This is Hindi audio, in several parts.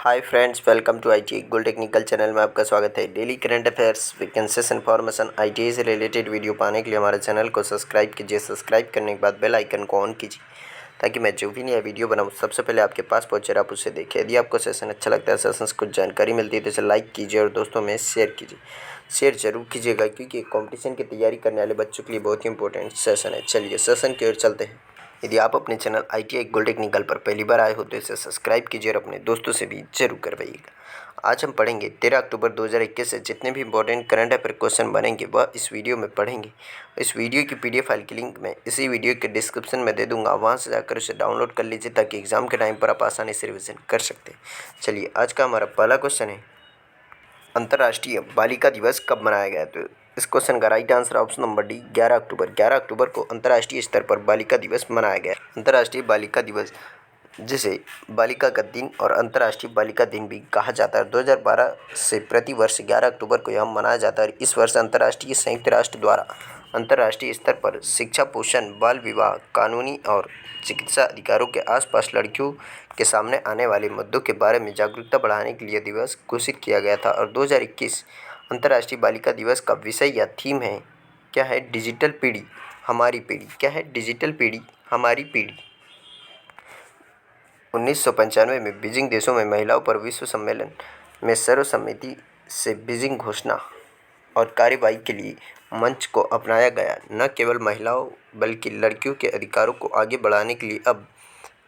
Hi friends, welcome to IT gold technical channel में आपका स्वागत है। Daily current affairs, vacancies information, ITI से रिलेटेड वीडियो पाने के लिए हमारे चैनल को सब्सक्राइब कीजिए। सब्सक्राइब करने के बाद बेल आइकन को ऑन कीजिए ताकि मैं जो भी नया वीडियो बनाऊँ सबसे पहले आपके पास पहुँचे, आप उसे देखिए। यदि आपको सेशन अच्छा लगता है, सेशन से कुछ जानकारी मिलती है तो इसे लाइक कीजिए और दोस्तों में शेयर कीजिए। शेयर जरूर कीजिएगा क्योंकि कॉम्पिटिशन की तैयारी करने वाले बच्चों के लिए बहुत ही इंपॉर्टेंट सेशन है। चलिए सेशन की ओर चलते हैं। यदि आप अपने चैनल आईटीआई गोल्ड टेक्निकल पर पहली बार आए हो तो इसे सब्सक्राइब कीजिए और अपने दोस्तों से भी जरूर करवाइएगा। आज हम पढ़ेंगे 13 अक्टूबर 2021 से जितने भी इंपॉर्टेंट करंट अफेयर क्वेश्चन बनेंगे वह इस वीडियो में पढ़ेंगे। इस वीडियो की पीडीएफ फाइल की लिंक मैं इसी वीडियो के डिस्क्रिप्शन में दे दूंगा, वहां से जाकर उसे डाउनलोड कर लीजिए ताकि एग्जाम के टाइम पर आप आसानी से रिविजन कर सकते हैं। चलिए आज का हमारा पहला क्वेश्चन है, अंतर्राष्ट्रीय बालिका दिवस कब मनाया गया? तो इस क्वेश्चन का right answer option number D 11 अक्टूबर। 11 अक्टूबर को अंतर्राष्ट्रीय स्तर पर बालिका दिवस मनाया गया। अंतर्राष्ट्रीय बालिका दिवस, जिसे बालिका का दिन और अंतर्राष्ट्रीय बालिका दिन भी कहा जाता है, 2012 से प्रति वर्ष 11 अक्टूबर को यह मनाया जाता है। इस वर्ष अंतर्राष्ट्रीय संयुक्त राष्ट्र द्वारा अंतर्राष्ट्रीय स्तर पर शिक्षा, पोषण, बाल विवाह, कानूनी और चिकित्सा अधिकारों के आसपास लड़कियों के सामने आने वाले मुद्दों के बारे में जागरूकता बढ़ाने के लिए दिवस घोषित किया गया था। और 2021 अंतर्राष्ट्रीय बालिका दिवस का विषय या थीम है, क्या है? डिजिटल पीढ़ी हमारी पीढ़ी। क्या है? डिजिटल पीढ़ी हमारी पीढ़ी। 1995 में बीजिंग देशों में महिलाओं पर विश्व सम्मेलन में सर्वसम्मति से बीजिंग घोषणा और कार्यवाही के लिए मंच को अपनाया गया। न केवल महिलाओं बल्कि लड़कियों के अधिकारों को आगे बढ़ाने के लिए अब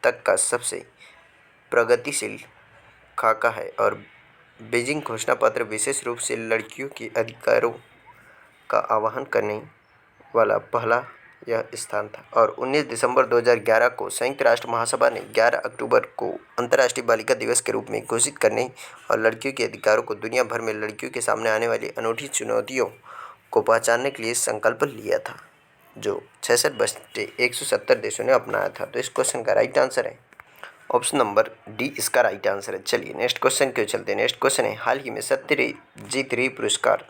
तक का सबसे प्रगतिशील खाका है और बीजिंग घोषणा पत्र विशेष रूप से लड़कियों के अधिकारों का आह्वान करने वाला पहला यह स्थान था। और 19 दिसंबर 2011 को संयुक्त राष्ट्र महासभा ने 11 अक्टूबर को अंतर्राष्ट्रीय बालिका दिवस के रूप में घोषित करने और लड़कियों के अधिकारों को दुनिया भर में लड़कियों के सामने आने वाली अनूठी चुनौतियों को पहचानने के लिए संकल्प लिया था, जो 66/170 देशों ने अपनाया था। तो इस क्वेश्चन का राइट आंसर है ऑप्शन नंबर डी, इसका राइट आंसर है। चलिए नेक्स्ट क्वेश्चन क्यों चलते हैं। नेक्स्ट क्वेश्चन है, हाल ही में सत्यजीत रे पुरस्कार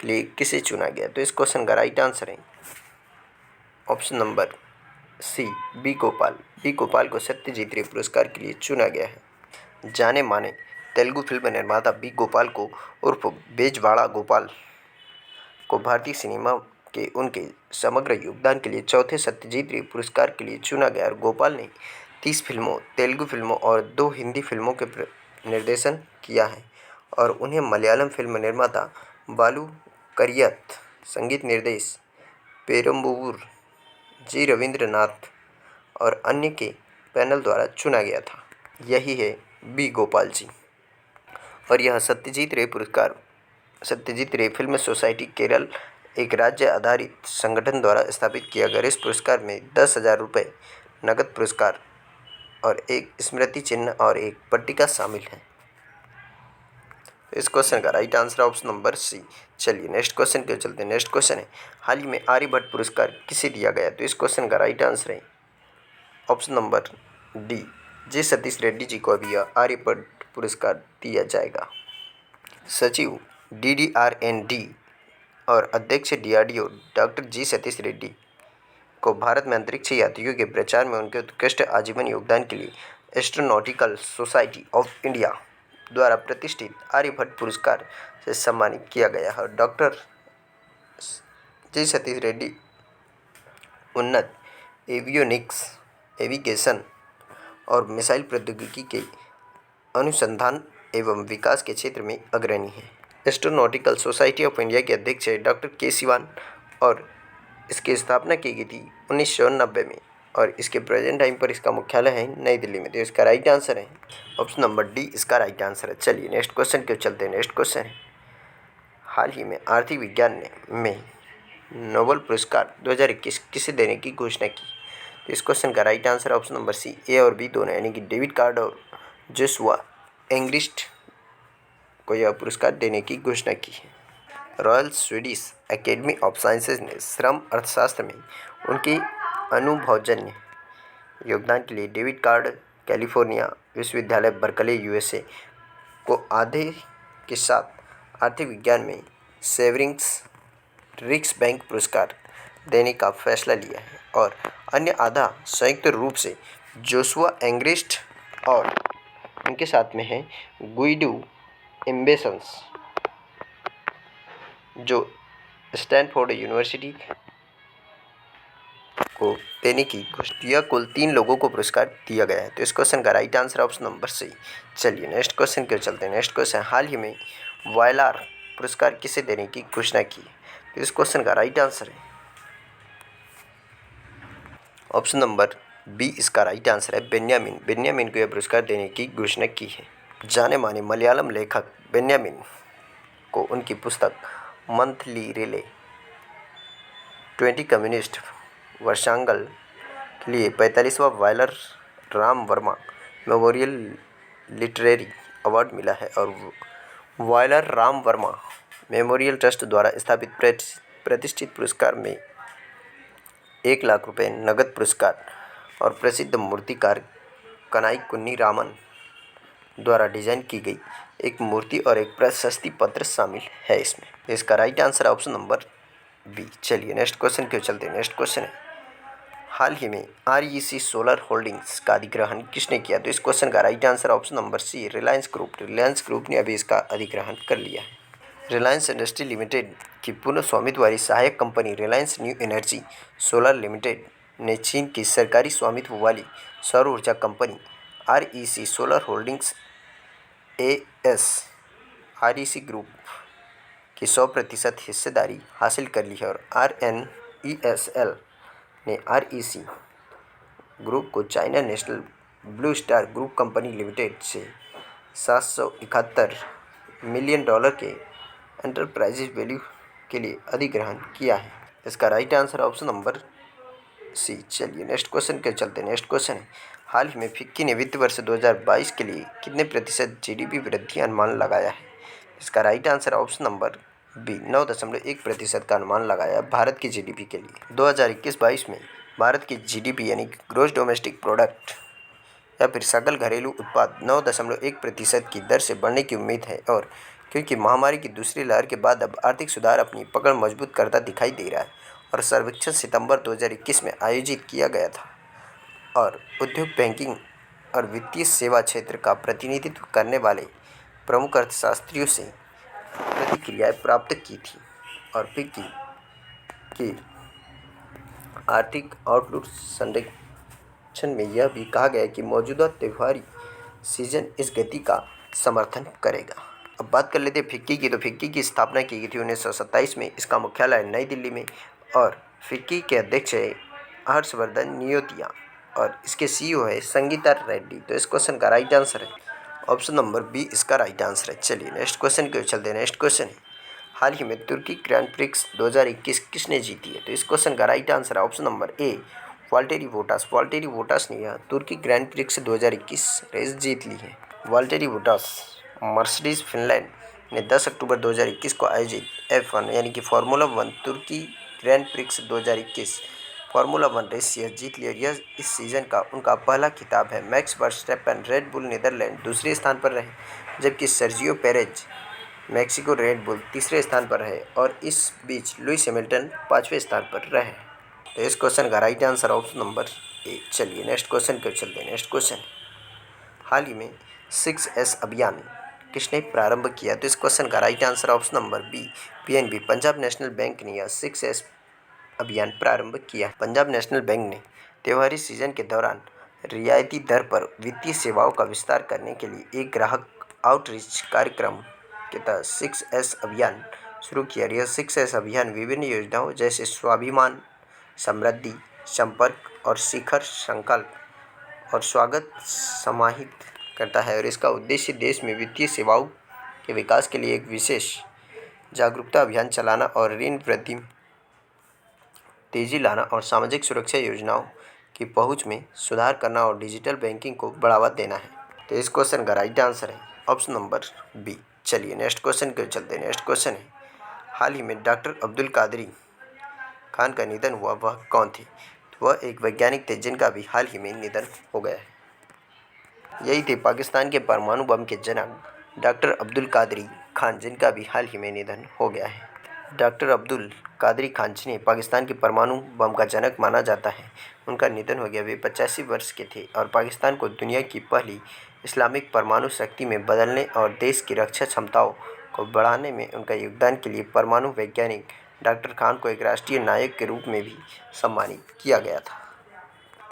के लिए किसे चुना गया? तो इस क्वेश्चन का राइट आंसर है option number C, B Gopal. B Gopal को सत्यजीत रे पुरस्कार के लिए चुना गया है। जाने माने तेलुगु फिल्म निर्माता बी गोपाल को उर्फ बेजवाड़ा गोपाल को भारतीय सिनेमा के उनके समग्र योगदान के लिए चौथे सत्यजीत रे पुरस्कार के लिए चुना गया। और गोपाल ने 30 फिल्मों, तेलुगु फिल्मों और 2 हिंदी फिल्मों के निर्देशन किया है और उन्हें मलयालम फिल्म निर्माता बालू करियत, संगीत निर्देश पेरुम्बवूर जी रविंद्रनाथ और अन्य के पैनल द्वारा चुना गया था। यही है बी गोपाल जी। और यह सत्यजीत रे पुरस्कार सत्यजीत रे फिल्म सोसाइटी केरल, एक राज्य आधारित संगठन द्वारा स्थापित किया गया। इस पुरस्कार में 10,000 रुपये नगद पुरस्कार और एक स्मृति चिन्ह और एक पट्टिका शामिल है। इस क्वेश्चन का right answer option number C. चलिए नेक्स्ट क्वेश्चन के चलते हैं। नेक्स्ट क्वेश्चन है, हाल ही में आर्यभट्ट पुरस्कार किसे दिया गया? तो इस क्वेश्चन का राइट आंसर है ऑप्शन नंबर डी, जी सतीश रेड्डी जी को अभी आर्यभट्ट पुरस्कार दिया जाएगा। सचिव DDRND और अध्यक्ष DRDO डॉक्टर जी सतीश रेड्डी को भारत में अंतरिक्ष यात्रियों के प्रचार में उनके उत्कृष्ट आजीवन योगदान के लिए एस्ट्रोनॉटिकल सोसाइटी ऑफ इंडिया द्वारा प्रतिष्ठित आर्यभट्ट पुरस्कार से सम्मानित किया गया है। डॉक्टर जी सतीश रेड्डी उन्नत एवियोनिक्स, एविगेशन और मिसाइल प्रौद्योगिकी के अनुसंधान एवं विकास के क्षेत्र में अग्रणी है। एस्ट्रोनॉटिकल सोसाइटी ऑफ इंडिया के अध्यक्ष है डॉक्टर के सिवान और इसकी स्थापना की गई थी 1990 में और इसके प्रेजेंट टाइम पर इसका मुख्यालय है नई दिल्ली में। तो इसका राइट आंसर है ऑप्शन नंबर डी, इसका राइट आंसर है। चलिए नेक्स्ट क्वेश्चन क्यों चलते हैं। नेक्स्ट क्वेश्चन है, हाल ही में आर्थिक विज्ञान में नोबेल पुरस्कार 2021 किसे देने की घोषणा की? तो इस क्वेश्चन का right answer option number C, A और बी दोनों, यानी कि डेविड कार्ड और जोशुआ एंग्रिस्ट को यह पुरस्कार देने की घोषणा की है। Royal Swedish Academy of Sciences ने श्रम अर्थशास्त्र में उनके अनुभवजन्य योगदान के लिए डेविड कार्ड कैलिफोर्निया विश्वविद्यालय बर्कले USA को आधे के साथ आर्थिक विज्ञान में सेवरिंग्स रिक्स बैंक पुरस्कार देने का फैसला लिया है और अन्य आधा संयुक्त रूप से जोशुआ एंग्रिस्ट और उनके साथ में है गुइडो एम्बेसंस, जो स्टैनफोर्ड यूनिवर्सिटी को देने की घोषणा। यह कुल 3 लोगों को पुरस्कार दिया गया है। तो इस क्वेश्चन का right answer option number C. चलिए नेक्स्ट क्वेश्चन की ओर चलते हैं। नेक्स्ट क्वेश्चन, हाल ही में वायलार पुरस्कार किसे देने की घोषणा की? तो इस क्वेश्चन का राइट आंसर है ऑप्शन नंबर बी। इसका राइट आंसर है बेन्यामिन। बेन्यामिन को यह पुरस्कार देने की घोषणा की है। जाने माने मलयालम लेखक बेन्यामिन को उनकी पुस्तक मंथली रिले 20 कम्युनिस्ट वर्षांगल के लिए 45वां Vayalar Rama Varma memorial literary award मिला है और वायलार राम वर्मा मेमोरियल ट्रस्ट द्वारा स्थापित प्रतिष्ठित पुरस्कार में 1 लाख रुपए नगद पुरस्कार और प्रसिद्ध मूर्तिकार कनाई कुन्नी रामन द्वारा डिजाइन की गई एक मूर्ति और एक प्रशस्ति पत्र शामिल है इसमें। इसका right answer option number B. चलिए नेक्स्ट क्वेश्चन की ओर चलते हैं। नेक्स्ट क्वेश्चन है, हाल ही में REC सोलर होल्डिंग्स का अधिग्रहण किसने किया? तो इस क्वेश्चन का right answer option number C, Reliance group. Reliance group ने अभी इसका अधिग्रहण कर लिया है। रिलायंस इंडस्ट्री लिमिटेड की पूर्ण स्वामित्व वाली सहायक company Reliance new energy solar limited ने चीन की सरकारी स्वामित्व वाली सौर ऊर्जा company REC solar holdings AS REC group की 100% हिस्सेदारी हासिल कर ली है और RNESL ने REC ग्रुप को China national blue star group company limited से $771 मिलियन के एंटरप्राइजेज वैल्यू के लिए अधिग्रहण किया है। इसका right answer option number C. चलिए नेक्स्ट क्वेश्चन के चलते हैं। नेक्स्ट क्वेश्चन है, हाल ही में फिक्की ने वित्त वर्ष 2022 के लिए कितने प्रतिशत GDP वृद्धि अनुमान लगाया है? इसका right answer option number B, 9.1% का अनुमान लगाया है भारत की GDP के लिए। 2021-22 में भारत की GDP यानी ग्रॉस डोमेस्टिक प्रोडक्ट या फिर सकल घरेलू उत्पाद 9.1% की दर से बढ़ने की उम्मीद है और क्योंकि महामारी की दूसरी लहर के बाद अब आर्थिक सुधार अपनी पकड़ मजबूत करता दिखाई दे रहा है और सर्वेक्षण सितंबर 2021 में आयोजित किया गया था और उद्योग, बैंकिंग और वित्तीय सेवा क्षेत्र का प्रतिनिधित्व करने वाले प्रमुख अर्थशास्त्रियों से प्रतिक्रियाएं प्राप्त की थी और फिक्की की आर्थिक आउटलुक सर्वेक्षण में यह भी कहा गया कि मौजूदा त्योहारी सीजन इस गति का समर्थन करेगा। अब बात कर लेते हैं फिक्की की। तो फिक्की की स्थापना की गई थी 1927 में। इसका मुख्यालय नई दिल्ली में और फिक्की के अध्यक्ष है हर्षवर्धन नियोतिया और इसके CEO है संगीता रेड्डी। तो इस क्वेश्चन का राइट आंसर है ऑप्शन नंबर बी। इसका राइट आंसर है। चलिए नेक्स्ट क्वेश्चन की ओर चलते हैं। नेक्स्ट क्वेश्चन है, हाल ही में तुर्की ग्रैंड प्रिक्स 2021 किसने जीती है? तो इस क्वेश्चन का राइट आंसर है option number A, Valtteri Bottas. Valtteri Bottas ने यह तुर्की ग्रैंड प्रिक्स 2021 रेस जीत ली है। वाल्टेरी बोटास मर्सिडीज फिनलैंड ने 10 अक्टूबर 2021 को आयोजित F1 यानी कि फार्मूला 1 तुर्की ग्रैंड प्रिक्स 2021 फार्मूला 1 रेस यह जीत ली और यह इस सीजन का उनका पहला खिताब है। Max Verstappen Red Bull Netherlands दूसरे स्थान पर रहे जबकि Sergio Perez Mexico Red Bull तीसरे स्थान पर रहे और इस बीच लुइस हैमिल्टन 5वें स्थान पर रहे। तो इस क्वेश्चन का right answer option number A. चलिए नेक्स्ट क्वेश्चन को चलते हैं। नेक्स्ट क्वेश्चन, हाल ही में 6S अभियान किसने प्रारंभ किया? तो इस क्वेश्चन का right answer option number B, PNB Punjab National Bank ने यह 6S अभियान प्रारंभ किया। पंजाब नेशनल बैंक ने त्योहारी सीजन के दौरान रियायती दर पर वित्तीय सेवाओं का विस्तार करने के लिए एक ग्राहक आउटरीच कार्यक्रम के तहत 6S अभियान शुरू किया। यह 6S अभियान विभिन्न योजनाओं जैसे स्वाभिमान, समृद्धि, संपर्क और शिखर संकल्प और स्वागत समाहित करता है और इसका उद्देश्य देश में वित्तीय सेवाओं के विकास के लिए एक विशेष जागरूकता अभियान चलाना और ऋण वृद्धि तेजी लाना और सामाजिक सुरक्षा योजनाओं की पहुंच में सुधार करना और डिजिटल बैंकिंग को बढ़ावा देना है। तो इस क्वेश्चन का राइट आंसर है ऑप्शन नंबर बी। चलिए नेक्स्ट क्वेश्चन को चलते हैं। नेक्स्ट क्वेश्चन है, हाल ही में डॉक्टर अब्दुल कादरी खान का निधन हुआ, वह कौन थे? वह एक वैज्ञानिक थे जिनका भी हाल ही में निधन हो गया है। यही थे पाकिस्तान के परमाणु बम के जनक डॉक्टर अब्दुल कादरी खान जिनका भी हाल ही में निधन हो गया है। डॉक्टर अब्दुल कादरी खान जिन्हें पाकिस्तान के परमाणु बम का जनक माना जाता है, उनका निधन हो गया। वे 85 वर्ष के थे और पाकिस्तान को दुनिया की पहली इस्लामिक परमाणु शक्ति में बदलने और देश की रक्षा क्षमताओं को बढ़ाने में उनका योगदान के लिए परमाणु वैज्ञानिक डॉक्टर खान को एक राष्ट्रीय नायक के रूप में भी सम्मानित किया गया था।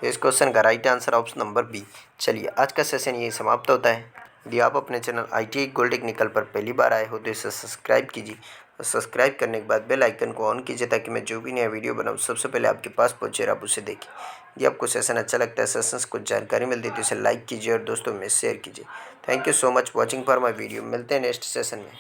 तो इस क्वेश्चन का right answer option number B. चलिए आज का सेशन यही समाप्त होता है। यदि आप अपने चैनल ITI गोल्ड टेक्निकल पर पहली बार आए हो तो इसे सब्सक्राइब कीजिए और सब्सक्राइब करने के बाद बेल आइकन को ऑन कीजिए ताकि मैं जो भी नया वीडियो बनाऊँ सबसे पहले आपके पास पहुँचे और आप उसे देखें। यदि आपको सेशन अच्छा लगता है, सेशन से कुछ जानकारी मिलती है तो इसे लाइक कीजिए और दोस्तों में शेयर कीजिए। Thank you so much watching for my video. मिलते हैं नेक्स्ट सेशन में।